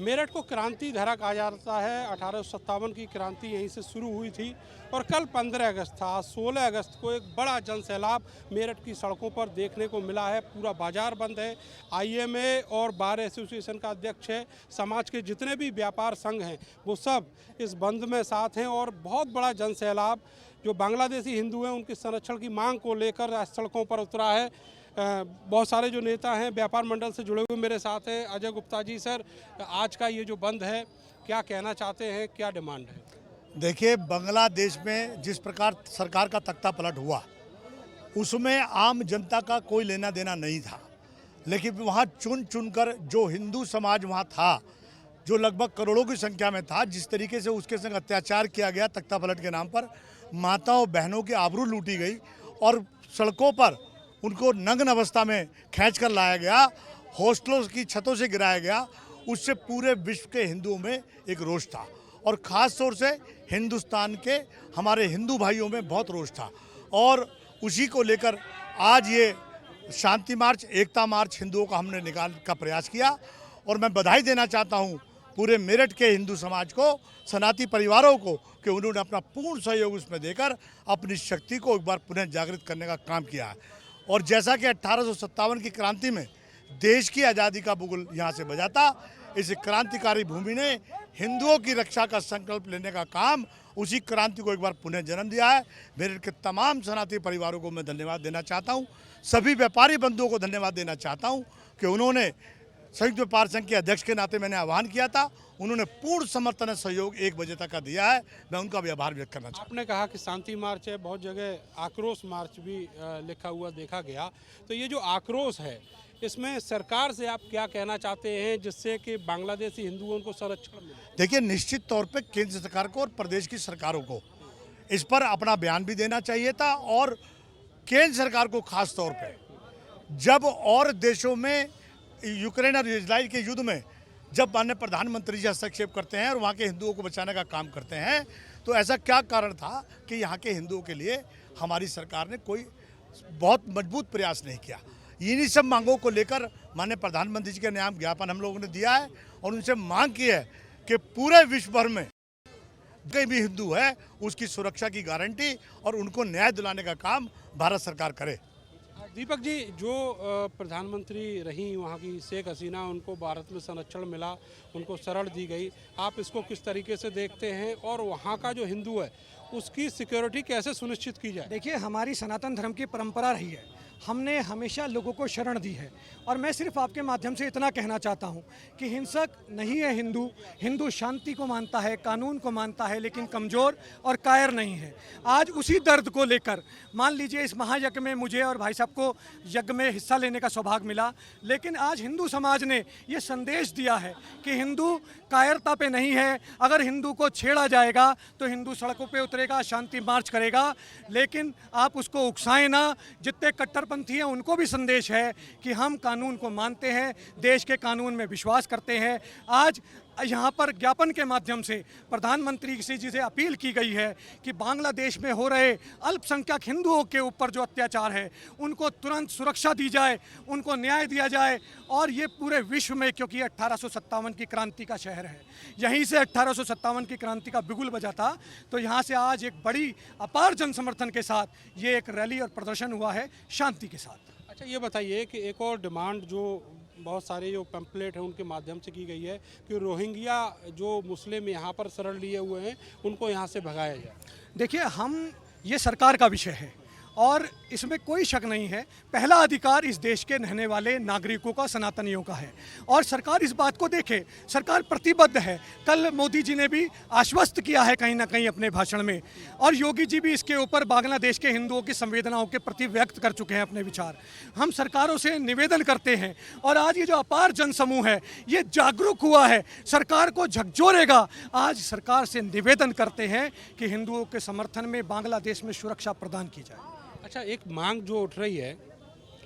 मेरठ को क्रांति धरा कहा जाता है। 1857 की क्रांति यहीं से शुरू हुई थी और कल 15 अगस्त था। 16 अगस्त को एक बड़ा जनसैलाब मेरठ की सड़कों पर देखने को मिला है। पूरा बाजार बंद है। आईएमए और बार एसोसिएशन का अध्यक्ष है। समाज के जितने भी व्यापार संघ हैं वो सब इस बंद में साथ हैं और बहुत बड़ा जनसैलाब जो बांग्लादेशी हिंदू हैं उनके संरक्षण की मांग को लेकर सड़कों पर उतरा है। बहुत सारे जो नेता हैं व्यापार मंडल से जुड़े हुए मेरे साथ हैं। अजय गुप्ता जी, सर आज का ये जो बंद है क्या कहना चाहते हैं, क्या डिमांड है? देखिए, बांग्लादेश में जिस प्रकार सरकार का तख्ता पलट हुआ उसमें आम जनता का कोई लेना देना नहीं था, लेकिन वहाँ चुन चुनकर जो हिंदू समाज वहाँ था, जो लगभग करोड़ों की संख्या में था, जिस तरीके से उसके संग अत्याचार किया गया तख्ता पलट के नाम पर, माताओं बहनों की आबरू लूटी गई और सड़कों पर उनको नग्न अवस्था में खींच कर लाया गया, हॉस्टलों की छतों से गिराया गया। उससे पूरे विश्व के हिंदुओं में एक रोष था और ख़ास तौर से हिंदुस्तान के हमारे हिंदू भाइयों में बहुत रोष था और उसी को लेकर आज ये शांति मार्च, एकता मार्च हिंदुओं का हमने निकाल का प्रयास किया। और मैं बधाई देना चाहता हूँ पूरे मेरठ के हिंदू समाज को, सनातनी परिवारों को, कि उन्होंने अपना पूर्ण सहयोग उसमें देकर अपनी शक्ति को एक बार पुनः जागृत करने का काम किया है। और जैसा कि 1857 की क्रांति में देश की आज़ादी का बुगुल यहाँ से बजा था, इस क्रांतिकारी भूमि ने हिंदुओं की रक्षा का संकल्प लेने का काम, उसी क्रांति को एक बार पुनः जन्म दिया है। मेरठ के तमाम सनातनी परिवारों को मैं धन्यवाद देना चाहता हूँ। सभी व्यापारी बंधुओं को धन्यवाद देना चाहता हूँ कि उन्होंने संयुक्त व्यापार संघ के अध्यक्ष के नाते मैंने आह्वान किया था, उन्होंने पूर्ण समर्थन और सहयोग 1 बजे तक का दिया है। मैं उनका भी आभार व्यक्त करना चाहता हूँ। आपने कहा कि शांति मार्च है, बहुत जगह आक्रोश मार्च भी लिखा हुआ देखा गया, तो ये जो आक्रोश है इसमें सरकार से आप क्या कहना चाहते हैं जिससे कि बांग्लादेशी हिंदुओं को संरक्षण मिले? देखिए, निश्चित तौर पे केंद्र सरकार को और प्रदेश की सरकारों को इस पर अपना बयान भी देना चाहिए था और केंद्र सरकार को खास तौर पे, जब और देशों में यूक्रेन और इजराइल के युद्ध में जब माननीय प्रधानमंत्री जी हस्तक्षेप करते हैं और वहाँ के हिंदुओं को बचाने का काम करते हैं, तो ऐसा क्या कारण था कि यहाँ के हिंदुओं के लिए हमारी सरकार ने कोई बहुत मजबूत प्रयास नहीं किया। इन्हीं सब मांगों को लेकर माननीय प्रधानमंत्री जी के नाम ज्ञापन हम लोगों ने दिया है और उनसे मांग की है कि पूरे विश्व भर में कहीं भी हिंदू है उसकी सुरक्षा की गारंटी और उनको न्याय दिलाने का काम भारत सरकार करे। दीपक जी, जो प्रधानमंत्री रही वहाँ की शेख हसीना, उनको भारत में संरक्षण मिला, उनको शरण दी गई, आप इसको किस तरीके से देखते हैं और वहाँ का जो हिंदू है उसकी सिक्योरिटी कैसे सुनिश्चित की जाए? देखिए, हमारी सनातन धर्म की परंपरा रही है, हमने हमेशा लोगों को शरण दी है और मैं सिर्फ आपके माध्यम से इतना कहना चाहता हूं कि हिंसक नहीं है हिंदू। हिंदू शांति को मानता है, कानून को मानता है, लेकिन कमज़ोर और कायर नहीं है। आज उसी दर्द को लेकर मान लीजिए इस महायज्ञ में मुझे और भाई साहब को यज्ञ में हिस्सा लेने का सौभाग्य मिला, लेकिन आज हिंदू समाज ने ये संदेश दिया है कि हिंदू कायरता पे नहीं है। अगर हिंदू को छेड़ा जाएगा तो हिंदू सड़कों पे उतरेगा, शांति मार्च करेगा, लेकिन आप उसको उकसाएं ना। जितने कट्टरपंथी हैं उनको भी संदेश है कि हम कानून को मानते हैं, देश के कानून में विश्वास करते हैं। आज यहाँ पर ज्ञापन के माध्यम से प्रधानमंत्री जी से अपील की गई है कि बांग्लादेश में हो रहे अल्पसंख्यक हिंदुओं के ऊपर जो अत्याचार है उनको तुरंत सुरक्षा दी जाए, उनको न्याय दिया जाए। और ये पूरे विश्व में, क्योंकि 1857 की क्रांति का शहर है, यहीं से 1857 की क्रांति का बिगुल बजा था, तो यहाँ से आज एक बड़ी अपार जन समर्थन के साथ ये एक रैली और प्रदर्शन हुआ है शांति के साथ। अच्छा, ये बताइए कि एक और डिमांड जो बहुत सारे जो पैम्पलेट हैं उनके माध्यम से की गई है कि रोहिंग्या जो मुस्लिम यहाँ पर शरण लिए हुए हैं उनको यहाँ से भगाया जाए। देखिए, ये सरकार का विषय है और इसमें कोई शक नहीं है, पहला अधिकार इस देश के रहने वाले नागरिकों का, सनातनियों का है और सरकार इस बात को देखे, सरकार प्रतिबद्ध है। कल मोदी जी ने भी आश्वस्त किया है कहीं ना कहीं अपने भाषण में, और योगी जी भी इसके ऊपर बांग्लादेश के हिंदुओं की संवेदनाओं के प्रति व्यक्त कर चुके हैं अपने विचार। हम सरकारों से निवेदन करते हैं और आज ये जो अपार जनसमूह है ये जागरूक हुआ है, सरकार को झकझोरेगा। आज सरकार से निवेदन करते हैं कि हिंदुओं के समर्थन में बांग्लादेश में सुरक्षा प्रदान की जाए। अच्छा, एक मांग जो उठ रही है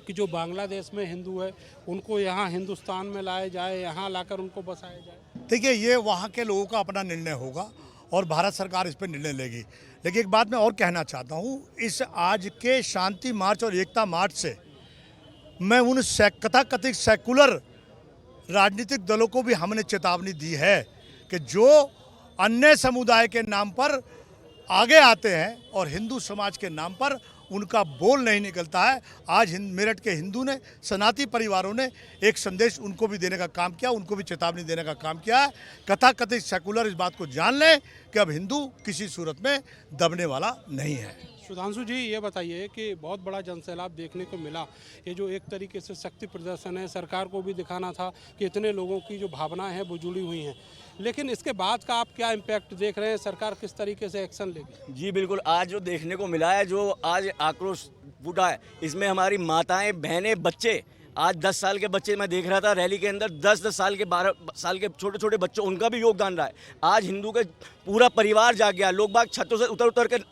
कि जो बांग्लादेश में हिंदू है उनको यहाँ हिंदुस्तान में लाया जाए, यहाँ लाकर उनको बसाया जाए। देखिए, ये वहाँ के लोगों का अपना निर्णय होगा और भारत सरकार इस पर निर्णय लेगी। लेकिन एक बात मैं और कहना चाहता हूँ, इस आज के शांति मार्च और एकता मार्च से मैं उन तथाकथित सेकुलर राजनीतिक दलों को भी हमने चेतावनी दी है कि जो अन्य समुदाय के नाम पर आगे आते हैं और हिंदू समाज के नाम पर उनका बोल नहीं निकलता है। आज मेरठ के हिंदू ने, सनातनी परिवारों ने एक संदेश उनको भी देने का काम किया, उनको भी चेतावनी देने का काम किया है। कथाकथित सेकुलर इस बात को जान लें कि अब हिंदू किसी सूरत में दबने वाला नहीं है। सुधांशु जी, ये बताइए कि बहुत बड़ा जनसैलाब देखने को मिला, ये जो एक तरीके से शक्ति प्रदर्शन है, सरकार को भी दिखाना था कि इतने लोगों की जो भावनाएं हैं वो जुड़ी हुई हैं, लेकिन इसके बाद का आप क्या इम्पैक्ट देख रहे हैं? सरकार किस तरीके से एक्शन लेगी? जी बिल्कुल, आज जो देखने को मिला है, जो आज आक्रोश फूटा है, इसमें हमारी माताएं, बहनें, बच्चे, आज 10 साल के बच्चे मैं देख रहा था रैली के अंदर, 10-10 साल के 12 साल के छोटे छोटे बच्चों, उनका भी योगदान रहा है। आज हिंदू का पूरा परिवार जाग गया, लोग बाग छतों से उतर उतर कर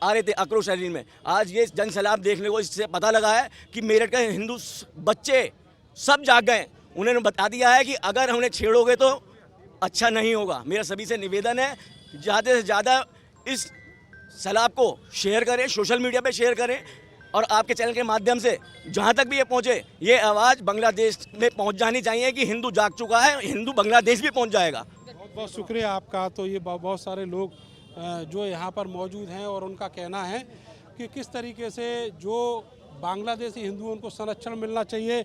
आ रहे थे आक्रोश रैली में। आज ये जनसैलाब देखने को इससे पता लगा है कि मेरठ के हिंदू बच्चे सब जाग गए। उन्होंने बता दिया है कि अगर हमने छेड़ोगे तो अच्छा नहीं होगा। मेरा सभी से निवेदन है, ज़्यादा से ज़्यादा इस सैलाब को शेयर करें, सोशल मीडिया पे शेयर करें, और आपके चैनल के माध्यम से जहाँ तक भी ये पहुँचे, ये आवाज़ बांग्लादेश में पहुँच जानी चाहिए कि हिंदू जाग चुका है, हिंदू बांग्लादेश भी पहुँच जाएगा। बहुत बहुत शुक्रिया आपका। तो ये बहुत सारे लोग जो यहाँ पर मौजूद हैं और उनका कहना है कि किस तरीके से जो बांग्लादेशी हिंदुओं उनको संरक्षण मिलना चाहिए।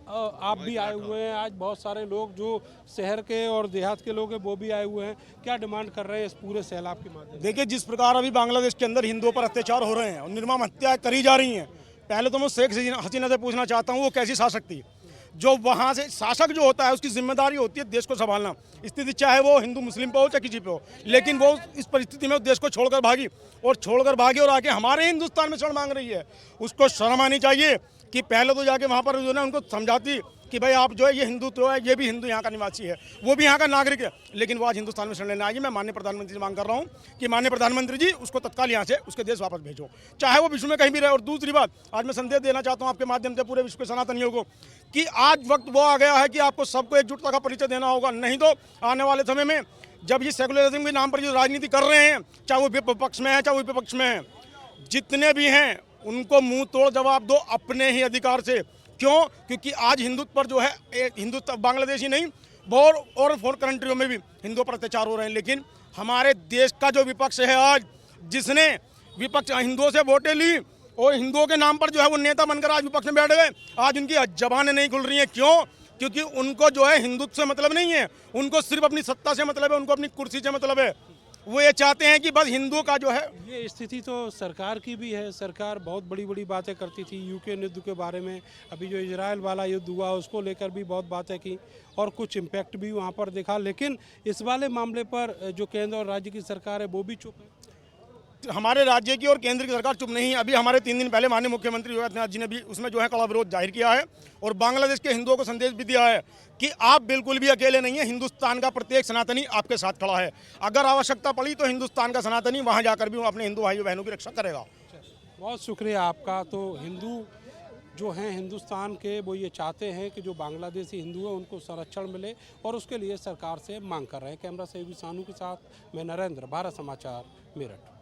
आप भी आए हुए हैं, आज बहुत सारे लोग जो शहर के और देहात के लोग हैं वो भी आए हुए हैं, क्या डिमांड कर रहे हैं इस पूरे सैलाब के माध्यम से? देखिए, जिस प्रकार अभी बांग्लादेश के अंदर हिंदुओं पर अत्याचार हो रहे हैं और निर्मम हत्याएं करी जा रही हैं, पहले तो मैं शेख हसीना से पूछना चाहता हूँ वो कैसी शासक थी? जो वहाँ से शासक जो होता है उसकी जिम्मेदारी होती है देश को संभालना, स्थिति चाहे वो हिंदू मुस्लिम पे हो चाहे किसी पे हो, लेकिन वो इस परिस्थिति में देश को छोड़कर भागी और आके हमारे हिंदुस्तान में शरण मांग रही है। उसको शर्म आनी चाहिए कि पहले तो जाके वहाँ पर जो है उनको समझाती कि भाई आप जो है ये हिंदुत्व है, ये भी हिंदू यहाँ का निवासी है, वो भी यहाँ का नागरिक है, लेकिन वो आज हिंदुस्तान में शरण लेने आई। मैं माननीय प्रधानमंत्री से मांग कर रहा हूँ कि माननीय प्रधानमंत्री जी उसको तत्काल यहाँ से उसके देश वापस भेजो, चाहे वो विश्व में कहीं भी रहे। और दूसरी बात, आज मैं संदेश देना चाहता हूँ आपके माध्यम से पूरे विश्व के सनातनियों को कि आज वक्त वो आ गया है कि आपको सबको एकजुटता का परिचय देना होगा, नहीं तो आने वाले समय में जब ये सेकुलरिज्म के नाम पर जो राजनीति कर रहे हैं, चाहे वो विपक्ष में है चाहे वो विपक्ष में है, जितने भी हैं उनको मुंह तोड़ जवाब दो अपने ही अधिकार से। क्यों? क्योंकि आज हिंदुत्व पर जो है, हिंदुत्व बांग्लादेशी नहीं बहुत और फॉरेन कंट्रियों में भी हिंदुओं पर अत्याचार हो रहे हैं, लेकिन हमारे देश का जो विपक्ष है आज, जिसने विपक्ष हिंदुओं से वोटें ली और हिंदुओं के नाम पर जो है वो नेता बनकर आज विपक्ष में बैठ गए, आज उनकी जबानें नहीं खुल रही हैं। क्यों? क्योंकि उनको जो है हिंदुत्व से मतलब नहीं है, उनको सिर्फ अपनी सत्ता से मतलब है, उनको अपनी कुर्सी से मतलब है। वो ये चाहते हैं कि बस हिंदुओं का जो है। ये स्थिति तो सरकार की भी है, सरकार बहुत बड़ी बड़ी बातें करती थी यूक्रेन युद्ध के बारे में, अभी जो इजराइल वाला युद्ध हुआ उसको लेकर भी बहुत बातें की और कुछ इम्पैक्ट भी वहाँ पर देखा, लेकिन इस वाले मामले पर जो केंद्र और राज्य की सरकार है वो भी चुप है। हमारे राज्य की और केंद्र की सरकार चुप नहीं। अभी हमारे 3 दिन पहले माननीय मुख्यमंत्री योगी आदित्यनाथ जी ने भी उसमें जो है कड़ा विरोध जाहिर किया है और बांग्लादेश के हिंदुओं को संदेश भी दिया है कि आप बिल्कुल भी अकेले नहीं है, हिंदुस्तान का प्रत्येक सनातनी आपके साथ खड़ा है। अगर आवश्यकता पड़ी तो हिंदुस्तान का सनातनी वहाँ जाकर भी अपने हिंदू भाइयों बहनों की रक्षा करेगा। बहुत शुक्रिया आपका। तो हिंदू जो हैं हिंदुस्तान के, वो ये चाहते हैं कि जो बांग्लादेशी हिंदू हैं उनको संरक्षण मिले और उसके लिए सरकार से मांग कर रहे हैं। कैमरा सहयोगी सानू के साथ मैं नरेंद्र, भारत समाचार, मेरठ।